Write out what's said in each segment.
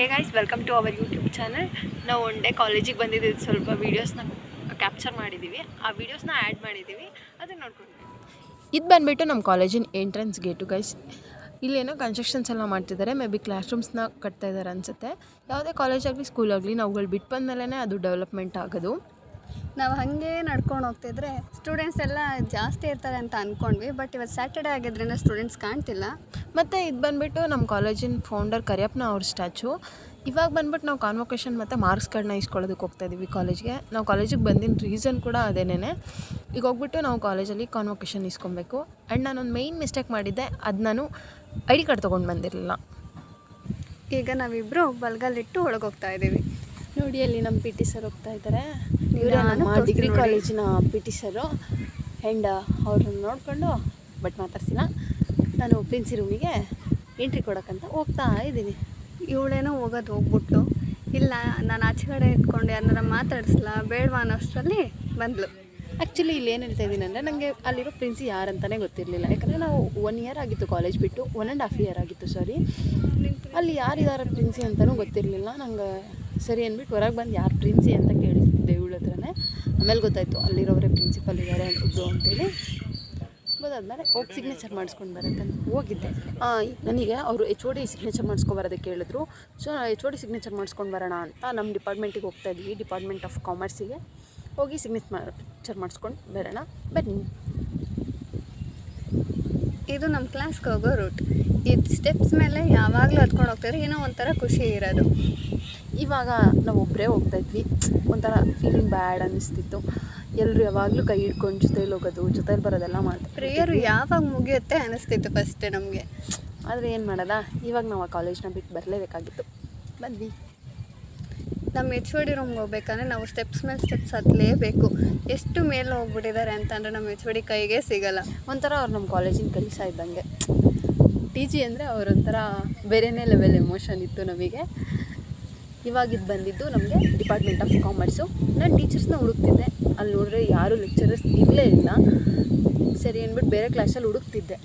Hey guys, welcome to our YouTube channel. ನಾವು one day ಕಾಲೇಜಿಗೆ ಬಂದಿದ್ದೀವಿ, ಸ್ವಲ್ಪ ವೀಡಿಯೋಸ್ನ ಕ್ಯಾಪ್ಚರ್ ಮಾಡಿದ್ದೀವಿ, ಆ ವೀಡಿಯೋಸ್ನ ಆ್ಯಡ್ ಮಾಡಿದ್ದೀವಿ, ಅದನ್ನು ನೋಡ್ಕೊಂಡು. ಇದು ಬಂದುಬಿಟ್ಟು ನಮ್ಮ ಕಾಲೇಜಿನ ಎಂಟ್ರೆನ್ಸ್ ಗೇಟು ಗೈಸ್. ಇಲ್ಲೇನೋ ಕನ್ಸ್ಟ್ರಕ್ಷನ್ಸ್ ಎಲ್ಲ ಮಾಡ್ತಿದ್ದಾರೆ, ಮೇ ಬಿ ಕ್ಲಾಸ್ ರೂಮ್ಸ್ನ ಕಟ್ತಾ ಇದ್ದಾರೆ ಅನಿಸುತ್ತೆ. ಯಾವುದೇ ಕಾಲೇಜಾಗಲಿ ಸ್ಕೂಲಾಗಲಿ ನಾವುಗಳು ಬಿಟ್ಟು ಬಂದಮೇಲೆ ಅದು ಡೆವಲಪ್ಮೆಂಟ್ ಆಗೋದು. ನಾವು ಹಾಗೆ ನಡ್ಕೊಂಡು ಹೋಗ್ತಿದ್ರೆ ಸ್ಟೂಡೆಂಟ್ಸ್ ಎಲ್ಲ ಜಾಸ್ತಿ ಇರ್ತಾರೆ ಅಂತ ಅಂದ್ಕೊಂಡ್ವಿ, ಬಟ್ ಇವತ್ತು ಸ್ಯಾಟರ್ಡೇ ಆಗಿದ್ದರಿಂದ ಸ್ಟೂಡೆಂಟ್ಸ್ ಕಾಣ್ತಿಲ್ಲ. ಮತ್ತು ಇದು ಬಂದುಬಿಟ್ಟು ನಮ್ಮ ಕಾಲೇಜಿನ ಫೌಂಡರ್ ಕರಿಯಪ್ಪನ ಅವ್ರ ಸ್ಟ್ಯಾಚು. ಇವಾಗ ಬಂದ್ಬಿಟ್ಟು ನಾವು ಕಾನ್ವೊಕೇಷನ್ ಮತ್ತು ಮಾರ್ಕ್ಸ್ಗಳನ್ನ ಇಸ್ಕೊಳ್ಳೋದಕ್ಕೆ ಹೋಗ್ತಾಯಿದ್ದೀವಿ ಕಾಲೇಜ್ಗೆ. ನಾವು ಕಾಲೇಜಿಗೆ ಬಂದಿನ ರೀಸನ್ ಕೂಡ ಅದೇನೇ. ಈಗ ಹೋಗ್ಬಿಟ್ಟು ನಾವು ಕಾಲೇಜಲ್ಲಿ ಕಾನ್ವೊಕೇಷನ್ ಇಸ್ಕೊಬೇಕು. ಆ್ಯಂಡ್ ನಾನೊಂದು ಮೇಯ್ನ್ ಮಿಸ್ಟೇಕ್ ಮಾಡಿದ್ದೆ, ಅದು ನಾನು ಐ ಡಿ ಕಾರ್ಡ್ ತೊಗೊಂಡು ಬಂದಿರಲಿಲ್ಲ. ಈಗ ನಾವಿಬ್ಬರು ಬಲ್ಗಲ್ಲಿಟ್ಟು ಒಳಗೆ ಹೋಗ್ತಾ ಇದ್ದೀವಿ. ನೋಡಿ, ಅಲ್ಲಿ ನಮ್ಮ ಪಿ ಟಿ ಸರ್ ಹೋಗ್ತಾ ಇದ್ದಾರೆ. ಇವರೇ ನಮ್ಮ ಡಿಗ್ರಿ ಕಾಲೇಜಿನ ಪಿ ಟಿ ಸರು. ಆ್ಯಂಡ್ ಅವ್ರನ್ನ ನೋಡಿಕೊಂಡು ಬಟ್ ಮಾತಾಡ್ಸಿಲ್ಲ. ನಾನು ಪ್ರಿನ್ಸಿ ರೂಮಿಗೆ ಎಂಟ್ರಿ ಕೊಡೋಕ್ಕಂತ ಹೋಗ್ತಾ ಇದ್ದೀನಿ. ಇವಳೇನೋ ಹೋಗ್ಬಿಟ್ಟು ಇಲ್ಲ ನಾನು ಆಚೆ ಕಡೆ ಇಟ್ಕೊಂಡು ಯಾರನ್ನಾರ ಮಾತಾಡಿಸ್ಲಾ ಬೇಡವಾ ಅನ್ನೋಷ್ಟರಲ್ಲಿ ಬಂದ್ಲು. ಆ್ಯಕ್ಚುಲಿ ಇಲ್ಲಿ ಏನು ಹೇಳ್ತಾ ಇದ್ದೀನಿ ಅಂದರೆ, ನನಗೆ ಅಲ್ಲಿರೋ ಪ್ರಿನ್ಸಿ ಯಾರಂತಲೇ ಗೊತ್ತಿರಲಿಲ್ಲ. ಯಾಕಂದರೆ ನಾವು 1 year ಆಗಿತ್ತು ಕಾಲೇಜ್ ಬಿಟ್ಟು, 1.5 year ಆಗಿತ್ತು ಸಾರಿ. ಅಲ್ಲಿ ಯಾರಿದ್ದಾರೆ ಪ್ರಿನ್ಸಿ ಅಂತಲೂ ಗೊತ್ತಿರಲಿಲ್ಲ ನಂಗೆ. ಸರಿ ಅಂದ್ಬಿಟ್ಟು ಹೊರಗೆ ಬಂದು ಯಾರು ಪ್ರಿನ್ಸಿ ಅಂತ ಕೇಳಿದ್ದೆ ಇವಳ ಹತ್ರನೇ. ಆಮೇಲೆ ಗೊತ್ತಾಯಿತು ಅಲ್ಲಿರೋರೇ ಪ್ರಿನ್ಸಿಪಲ್ ಇದ್ದಾರೆ ಒಬ್ಬರು ಅಂತೇಳಿ. ಗೊತ್ತಾದ್ಮೇಲೆ ಹೋಗಿ ಸಿಗ್ನೇಚರ್ ಮಾಡಿಸ್ಕೊಂಡು ಬರೋಕ್ಕಂತ ಹೋಗಿದ್ದೆ. ನನಗೆ ಅವರು HOD ಸಿಗ್ನೇಚರ್ ಮಾಡಿಸ್ಕೊಬರೋದಕ್ಕೆ ಹೇಳಿದ್ರು. ಸೊ HOD ಸಿಗ್ನೇಚರ್ ಮಾಡಿಸ್ಕೊಂಡು ಬರೋಣ ಅಂತ ನಮ್ಮ ಡಿಪಾರ್ಟ್ಮೆಂಟಿಗೆ ಹೋಗ್ತಾ ಇದ್ವಿ, ಡಿಪಾರ್ಟ್ಮೆಂಟ್ ಆಫ್ ಕಾಮರ್ಸಿಗೆ. ಹೋಗಿ ಸಿಗ್ನೇಚರ್ ಮಾಡಿಸ್ಕೊಂಡು ಬರೋಣ ಬನ್ನಿ. ಇದು ನಮ್ಮ ಕ್ಲಾಸ್ಗೆ ಹೋಗೋ ರೂಟ್. ಇದು ಸ್ಟೆಪ್ಸ್ ಮೇಲೆ ಯಾವಾಗಲೂ ಹತ್ಕೊಂಡು ಹೋಗ್ತಾರೆ, ಏನೋ ಒಂಥರ ಖುಷಿ ಇರೋದು. ಇವಾಗ ನಾವು ಒಬ್ಬರೇ ಹೋಗ್ತಾಯಿದ್ವಿ, ಒಂಥರ ಫೀಲಿಂಗ್ ಬ್ಯಾಡ್ ಅನ್ನಿಸ್ತಿತ್ತು. ಎಲ್ಲರೂ ಯಾವಾಗಲೂ ಕೈ ಹಿಡ್ಕೊಂಡು ಜೊತೇಲಿ ಹೋಗೋದು, ಜೊತೇಲಿ ಬರೋದೆಲ್ಲ ಮಾಡ್ತಾರೆ. ಪ್ರೇಯರು ಯಾವಾಗ ಮುಗಿಯುತ್ತೆ ಅನ್ನಿಸ್ತಿತ್ತು ಫಸ್ಟೇ ನಮಗೆ. ಆದರೆ ಏನು ಮಾಡೋದಾ, ಇವಾಗ ನಾವು ಆ ಕಾಲೇಜ್ನ ಬಿಟ್ಟು ಬರಲೇಬೇಕಾಗಿತ್ತು. ಬಂದ್ವಿ. ನಮ್ಮ HOD ರೂಮ್ಗೆ ಹೋಗ್ಬೇಕಂದ್ರೆ ನಾವು ಸ್ಟೆಪ್ಸ್ ಮೇಲೆ ಸ್ಟೆಪ್ಸ್ ಹತ್ತಲೇಬೇಕು. ಎಷ್ಟು ಮೇಲೆ ಹೋಗ್ಬಿಟ್ಟಿದ್ದಾರೆ ಅಂತಂದರೆ ನಮ್ಮ HOD ಕೈಗೆ ಸಿಗೋಲ್ಲ. ಒಂಥರ ಅವ್ರು ನಮ್ಮ ಕಾಲೇಜಿನ ಕೆಲಸ ಇದ್ದಂಗೆ. TG ಅಂದರೆ ಅವರೊಂಥರ ಬೇರೆಯೇ ಲೆವೆಲ್ ಎಮೋಷನ್ ಇತ್ತು ನಮಗೆ. ಇವಾಗಿದ್ದು ಬಂದಿದ್ದು ನಮಗೆ ಡಿಪಾರ್ಟ್ಮೆಂಟ್ ಆಫ್ ಕಾಮರ್ಸು. ನಾನು ಟೀಚರ್ಸ್ನ ಹುಡುಕ್ತಿದ್ದೆ, ಅಲ್ಲಿ ನೋಡಿದ್ರೆ ಯಾರೂ ಲೆಕ್ಚರರ್ಸ್ ಇರಲೇ ಇಲ್ಲ. ಸರಿ ಅಂದ್ಬಿಟ್ಟು ಬೇರೆ ಕ್ಲಾಸಲ್ಲಿ ಹುಡುಕ್ತಿದ್ದೆ.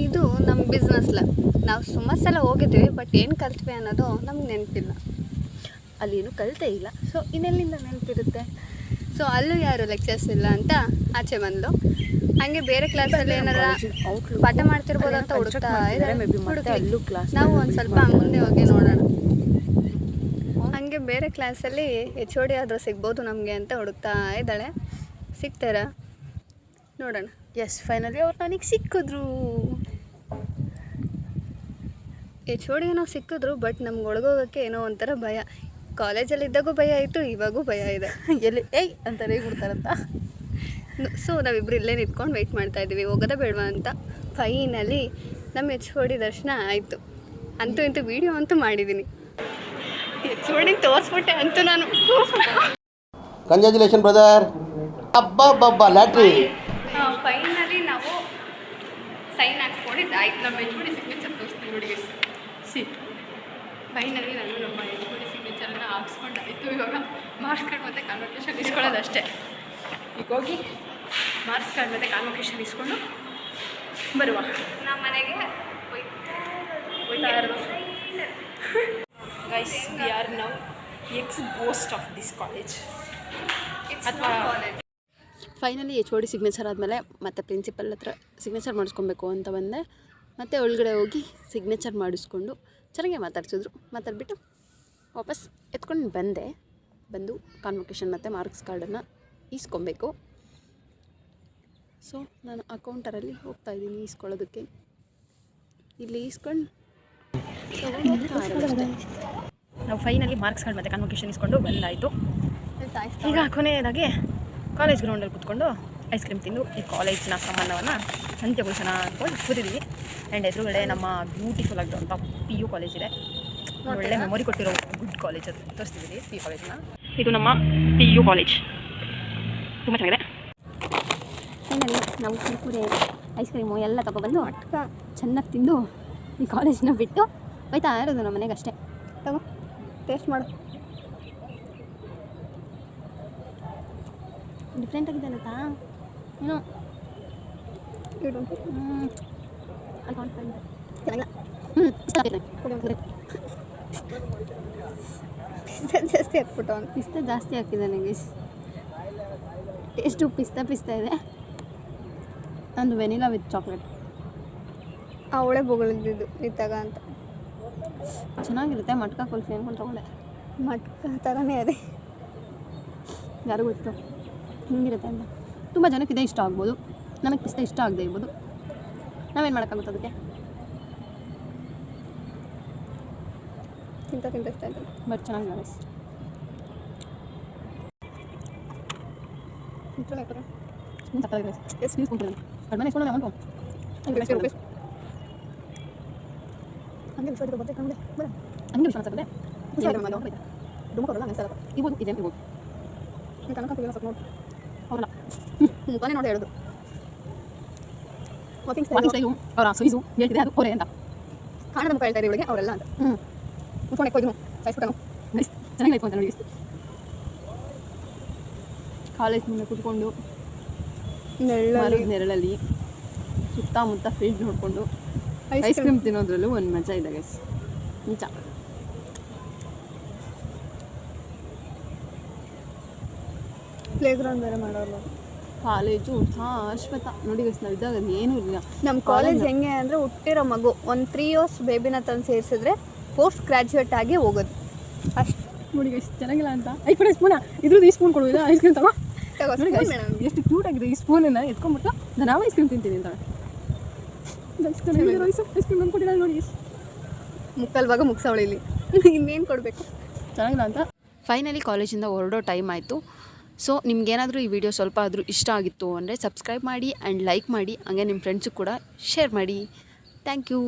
ಇದು ನಮ್ಮ ಬಿಸ್ನೆಸ್ ಲ್ಯಾಬ್. ನಾವು ಸುಮಾರು ಸಲ ಹೋಗಿದ್ವಿ, ಬಟ್ ಏನು ಕಲ್ತ್ವಿ ಅನ್ನೋದು ನಮ್ಗೆ ನೆನಪಿಲ್ಲ. ಅಲ್ಲೇನು ಕಲಿತೇ ಇಲ್ಲ, ಸೊ ಇನ್ನೆಲ್ಲಿಂದ ನೆನಪಿರುತ್ತೆ. ಸೊ ಅಲ್ಲೂ ಯಾರು ಲೆಕ್ಚರ್ಸ್ ಇಲ್ಲ ಅಂತ ಆಚೆ ಬಂದು ಹಾಗೆ ಬೇರೆ ಕ್ಲಾಸಲ್ಲಿ ಏನಾರ ಪಾಠ ಮಾಡ್ತಿರ್ಬೋದು ಅಂತ ಹುಡುಕ್ತಾ ಇದ್ದಾರೆ. ನಾವು ಒಂದು ಸ್ವಲ್ಪ ಮುಂದೆ ಹೋಗಿ ನೋಡೋಣ. ಹಾಗೆ ಬೇರೆ ಕ್ಲಾಸಲ್ಲಿ HOD ಆದರೂ ಸಿಗ್ಬೋದು ನಮಗೆ ಅಂತ ಹುಡುಕ್ತಾ ಇದ್ದಾಳೆ. ಸಿಗ್ತಾರಾ ನೋಡೋಣ. ಎಸ್, ಫೈನಲಿ ಅವ್ರು ನನಗೆ ಸಿಕ್ಕಿದ್ರು. HOD ಏನೋ ಸಿಕ್ಕಿದ್ರು, ಬಟ್ ನಮ್ಗೆ ಒಳಗೋಗೋಕ್ಕೆ ಏನೋ ಒಂಥರ ಭಯ. ಕಾಲೇಜಲ್ಲಿದ್ದಾಗೂ ಭಯ ಆಯಿತು, ಇವಾಗೂ ಭಯ ಇದೆ. ಎಲ್ಲಿ ಏಯ್ ಅಂತಾರೆ ಕೊಡ್ತಾರಂತ. ಸೊ ನಾವಿಬ್ಬರು ಇಲ್ಲೇ ನಿಂತ್ಕೊಂಡು ವೆಯ್ಟ್ ಮಾಡ್ತಾಯಿದ್ದೀವಿ, ಹೋಗೋದ ಬೇಡವಾ ಅಂತ. ಫೈನಲಿ ನಮ್ಮ HOD ದರ್ಶನ ಆಯಿತು. ಅಂತೂ ಇಂತೂ ವೀಡಿಯೋ ಅಂತೂ ಮಾಡಿದ್ದೀನಿ. HOD ತೋರಿಸ್ಬಿಟ್ಟೆ ಅಂತೂ ನಾನು. Congratulation brother. ಅಬ್ಬಬ್ಬಬ್ಬ ಲ್ಯಾಟ್ರಿ. ಫೈನಲಿ ನಾವು ಸೈನ್ ಹಾಕ್ಸ್ಕೊಂಡಿದ್ದು ಆಯ್ತು. ನಮ್ಮ HOD ಸಿಗ್ನೇಚರ್ ತೋರಿಸ್ತೀವಿ ನೋಡಿ. ಫೈನಲಿ ನಾನು ನಮ್ಮ HOD ಸಿಗ್ನೇಚರನ್ನು ಹಾಕ್ಸ್ಕೊಂಡಾಯಿತು. ಇವಾಗ ಮಾರ್ಕ್ಸ್ ಕಾರ್ಡ್ ಮತ್ತು ಕಾನ್ವೊಕೇಷನ್ ಇಸ್ಕೊಳ್ಳೋದಷ್ಟೇ. ಈಗ ಹೋಗಿ ಮಾರ್ಕ್ಸ್ ಕಾರ್ಡ್ ಮತ್ತು ಕಾನ್ವೊಕೇಷನ್ ಇಸ್ಕೊಂಡು ಬರುವ. ನಮ್ಮ ಮನೆಗೆ ಹೋಯ್ತಾ ಇರೋದು. Guys, we are now X ghost of this college. ಅಥವಾ ಫೈನಲಿ HOD ಸಿಗ್ನೇಚರ್ ಆದಮೇಲೆ ಮತ್ತೆ ಪ್ರಿನ್ಸಿಪಲ್ ಹತ್ರ ಸಿಗ್ನೇಚರ್ ಮಾಡಿಸ್ಕೊಬೇಕು ಅಂತ ಬಂದೆ. ಮತ್ತು ಒಳಗಡೆ ಹೋಗಿ ಸಿಗ್ನೇಚರ್ ಮಾಡಿಸ್ಕೊಂಡು ಚೆನ್ನಾಗೆ ಮಾತಾಡ್ಸಿದ್ರು. ಮಾತಾಡ್ಬಿಟ್ಟು ವಾಪಸ್ ಎತ್ಕೊಂಡು ಬಂದು ಕಾನ್ವೊಕೇಷನ್ ಮತ್ತು ಮಾರ್ಕ್ಸ್ ಕಾರ್ಡನ್ನು ಈಸ್ಕೊಬೇಕು. ಸೊ ನಾನು ಅಕೌಂಟರಲ್ಲಿ ಹೋಗ್ತಾಯಿದ್ದೀನಿ ಈಸ್ಕೊಳ್ಳೋದಕ್ಕೆ. ಇಲ್ಲಿ ಈಸ್ಕೊಂಡು ನಾವು ಫೈನಲಿ ಮಾರ್ಕ್ಸ್ ಕಾರ್ಡ್ ಮತ್ತು ಕಾನ್ವೊಕೇಷನ್ ಇಸ್ಕೊಂಡು ಬಂದಾಯಿತು. ಈಗ ಕೊನೆಯದಾಗಿ ಕಾಲೇಜ್ ಗ್ರೌಂಡಲ್ಲಿ ಕೂತ್ಕೊಂಡು ಐಸ್ ಕ್ರೀಮ್ ತಿಂದು ಈ ಕಾಲೇಜಿನ ಸಂಬಂಧವನ್ನು ಅಂತ್ಯಗೊಳಿಸೋಣ ಅಂದ್ಕೊಂಡು ಕೂತಿದ್ದೀವಿ. ಆ್ಯಂಡ್ ಎದುರುಗಡೆ ನಮ್ಮ ಬ್ಯೂಟಿಫುಲ್ ಆಗಿರುವಂಥ PU ಕಾಲೇಜ್ ಇದೆ. ಒಳ್ಳೆ ಮೆಮೊರಿ ಕೊಟ್ಟಿರೋ ಗುಡ್ ಕಾಲೇಜ್ ಅದು ತೋರಿಸ್ತಿದ್ದೀವಿ. PU ಕಾಲೇಜನ್ನ. ಇದು ನಮ್ಮ PU ಕಾಲೇಜ್, ತುಂಬ ಚೆನ್ನಾಗಿದೆ. ಫೈನಲಿ ನಾವು ಕುರ್ಕುರೆ ಐಸ್ ಕ್ರೀಮು ಎಲ್ಲ ತೊಗೊಬಂದು ಚೆನ್ನಾಗಿ ತಿಂದು ಈ ಕಾಲೇಜನ್ನ ಬಿಟ್ಟು ಹೋಯ್ತಾ ಇರೋದು ನಮ್ಮ ಮನೆಗೆ ಅಷ್ಟೇ. ತಗೋ ಟೇಸ್ಟ್ ಮಾಡು. ಡಿಫ್ರೆಂಟ್ ಆಗಿದೆ ಅನ್ನತ್ತಾ ಏನೋ ಇಡು. ಅಲ್ಲಿ ಚೆನ್ನಾಗಿಲ್ಲ. ಜಾಸ್ತಿ ಹಾಕ್ಬಿಟ್ಟು ಅವ್ನು ಪಿಸ್ತಾ ಜಾಸ್ತಿ ಹಾಕಿದ್ದಾನೆ ಗೈಸ್. ಟೇಸ್ಟು ಪಿಸ್ತಾ ಇದೆ. ಒಂದು ವೆನಿಲಾ ವಿತ್ ಚಾಕ್ಲೇಟ್. ಅವಳೇ ಬೊಗಳಿದ್ದು ಇತ್ತಾಗ ಅಂತ. ಚೆನ್ನಾಗಿರುತ್ತೆ. ಮಟ್ಕಾ ಕುಲ್ಫಿ ಅಂದ್ಕೊಂಡು ತೊಗೊಂಡೆ. ಮಟ್ಕ ಥರನೇ ಅದೇ. ಯಾರಿಗೂ ಗೊತ್ತು ಹಿಂಗಿರುತ್ತೆ ಅಂತ. ತುಂಬ ಜನಕ್ಕೆ ಇದೇ ಇಷ್ಟ ಆಗ್ಬೋದು, ನನಗೆ ಪಿಸ್ತಾ ಇಷ್ಟ ಆಗದೆ ಇರ್ಬೋದು. ನಾವೇನು ಮಾಡೋಕ್ಕಾಗುತ್ತೆ ಅದಕ್ಕೆ. ತಿಂತ ಇಷ್ಟ ಆಯ್ತು. ಬಟ್ ಚೆನ್ನಾಗಿದೆ ಗೈಸ್. ಸಕ್ಕತ್ತಾಗಿದೆ ಗೈಸ್. ಎಷ್ಟು ಇಸ್ಕೊಂತೀನಿ ಕಡಿಮೆ ಇಸ್ಕೊಂಡು ಅಮೌಂಟು ಹಂಗೆ ವಿಶ್ವ ಬರ್ತೇ ಕಣ್ಗೆ ಬೇಡ ಹಂಗೆ ವಿಶ್ವಾಸ ಆಗ್ತದೆ. ಇಬೋದು ಇದೇನು ಇಬೋದು ಕನಕ ಸ್ವಲ್ಪ ನೋಡಿ ಅವರಲ್ಲ ಮುಖಾನೇ ನೋಡಿ ಹೇಳೋದು. ವಾಕಿಂಗ್ ಸ್ಟೈಲು ಅವರ ಸೈಜು ಹೇಳ್ತಿದೆ ಅದು ಹೊರೆ ಅಂತ ಕಾಣದ ಮುಖ ಹೇಳ್ತಾರೆ ಇವಳಿಗೆ ಅವರೆಲ್ಲ ಅಂತ. ಮುಚ್ಕೊಂಡು ಹೋಗಿ ಸಾಯಿಸ್ಬಿಟ್ಟನು. ಚೆನ್ನಾಗಿತ್ತು ಅಂತ ನೋಡಿ. ಕಾಲೇಜ್ ಮುಂದೆ ಕೂತ್ಕೊಂಡು ನೆರಳಲ್ಲಿ ಸುತ್ತಮುತ್ತ ಫೀಲ್ಡ್ ನೋಡಿಕೊಂಡು ಐಸ್ ಕ್ರೀಮ್ ತಿನ್ನೋದ್ರಲ್ಲೂ ಒಂದು ಮಜಾ ಇದೆ ಗೈಸ್, ನಿಜ. ಪ್ಲೇ ಗ್ರೌಂಡ್ ಬೇರೆ ಮಾಡೋರು. ಕಾಲೇಜು ಶಾಶ್ವತ ನೋಡಿ ಗೈಸ್. ನಾವು ಇದ್ದಾಗ ಏನೂ ಇಲ್ಲ. ನಮ್ಮ ಕಾಲೇಜ್ ಹೆಂಗೆ ಅಂದರೆ ಹುಟ್ಟಿರೋ ಮಗು ಒಂದು 3 years ಬೇಬಿನ ತಂದು ಸೇರಿಸಿದ್ರೆ ಪೋಸ್ಟ್ ಗ್ರ್ಯಾಜುಯೇಟ್ ಆಗಿ ಹೋಗೋದು ಅಷ್ಟು. ನೋಡಿ ಗೈಸ್ ಚೆನ್ನಾಗಿಲ್ಲ ಅಂತ ಐ ಕೊಡಿ ಸ್ಪೂನ ಇದ್ರದ್ದು ಈ ಸ್ಪೂನ್ ಕೊಡುವುದಿಲ್ಲ ಐಸ್ ಕ್ರೀಮ್ ತಗೋ. ನೋಡಿ ಗೈಸ್ ಎಷ್ಟು ಕ್ಯೂಟ್ ಆಗಿದೆ. ಈ ಸ್ಪೂನನ್ನು ಎತ್ಕೊಂಡ್ಬಿಟ್ಟು ನಾವು ಐಸ್ ಕ್ರೀಮ್ ತಿಂತೀನಿ ಅಂತ ಐಸ್ ಕ್ರೀಮ್ ಅಂದ್ಕೊಟ್ಟಿಲ್ಲ ನೋಡಿ. ಮುಕ್ಕಲ್ವಾಗ ಮುಗಿಸವಳು ಇಲ್ಲಿ ಇನ್ನೇನು ಕೊಡಬೇಕು. ಚೆನ್ನಾಗಿಲ್ಲ ಅಂತ. ಫೈನಲಿ ಕಾಲೇಜಿಂದ ಹೊರಡೋ ಟೈಮ್ ಆಯಿತು. ಸೊ ನಿಮ್ಗೇನಾದರೂ ಈ ವಿಡಿಯೋ ಸ್ವಲ್ಪ ಆದರೂ ಇಷ್ಟ ಆಗಿತ್ತು ಅಂದರೆ ಸಬ್ಸ್ಕ್ರೈಬ್ ಮಾಡಿ ಆ್ಯಂಡ್ ಲೈಕ್ ಮಾಡಿ, ಹಾಗೆ ನಿಮ್ಮ ಫ್ರೆಂಡ್ಸಿಗೆ ಕೂಡ ಶೇರ್ ಮಾಡಿ. Thank you.